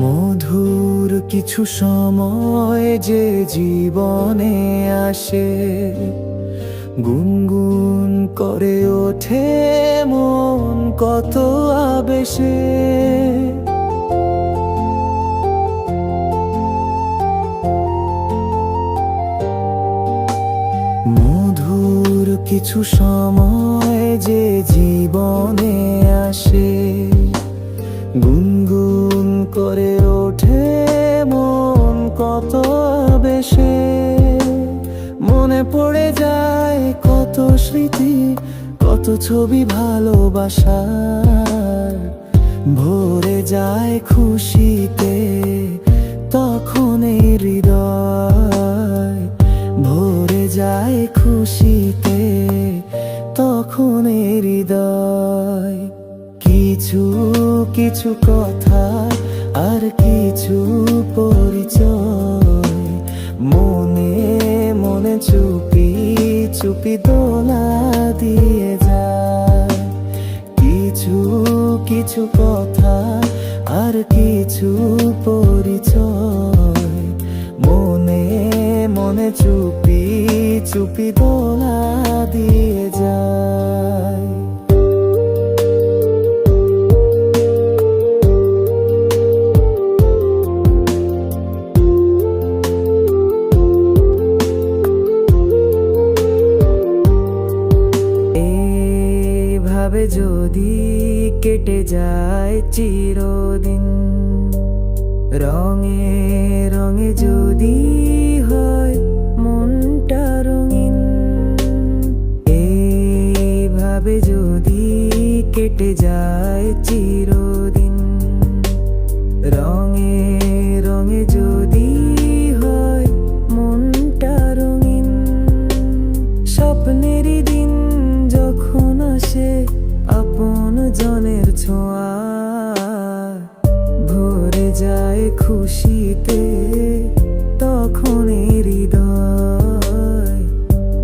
মধুর কিছু সময় যে জীবনে আসে, গুনগুন করে ওঠে মন কত আবেশে। মধুর কিছু সময় যে জীবনে আসে, গুনগুন করে ওঠে মন কত বেশে। মনে পড়ে যায় কত স্মৃতি, কত ছবি ভালোবাসার। ভরে যায় খুশিতে তখন এই হৃদয়, ভরে যায় খুশিতে তখন এই হৃদয়। কিছু কিছু কথা আর কিছু পরিচয়, মনে মনে চুপি চুপি দোলা দিয়ে যায়। কিছু কিছু কথা আর কিছু পরিচয়, মনে মনে চুপি চুপি দোলা দিয়ে যায়। ভাবে যদি কেটে যায় চিরদিন, রঙে রঙে যদি হয় মনটা রঙিন। এইভাবে যদি কেটে যায় চিরদিন, রঙে রঙে যদি হয় মনটা রঙিন। স্বপ্নেরই দিন যখন আসে আপন জনের ছোঁয়া, ভরে যায় খুশিতে তখন হৃদয়,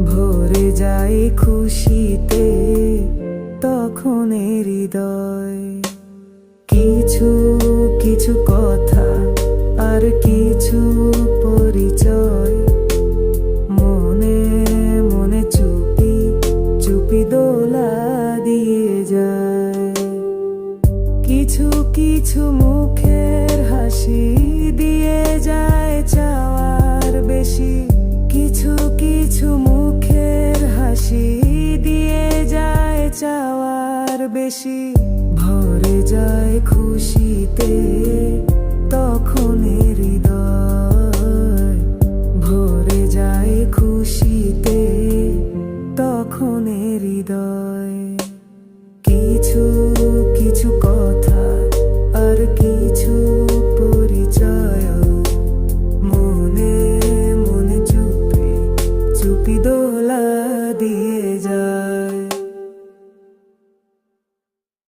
ভরে যায় খুশিতে তখন হৃদয়। কিছু কিছু কথা আর কিছু পরিচয়, মনে মনে চুপি চুপি দোলা দিয়ে যায়। কিছু কিছু মুখের হাসি দিয়ে যায় চাওয়ার বেশি, কিছু কিছু মুখের হাসি দিয়ে যায় চাওয়ার বেশি। ভরে যায় খুশিতে তখন হৃদয়।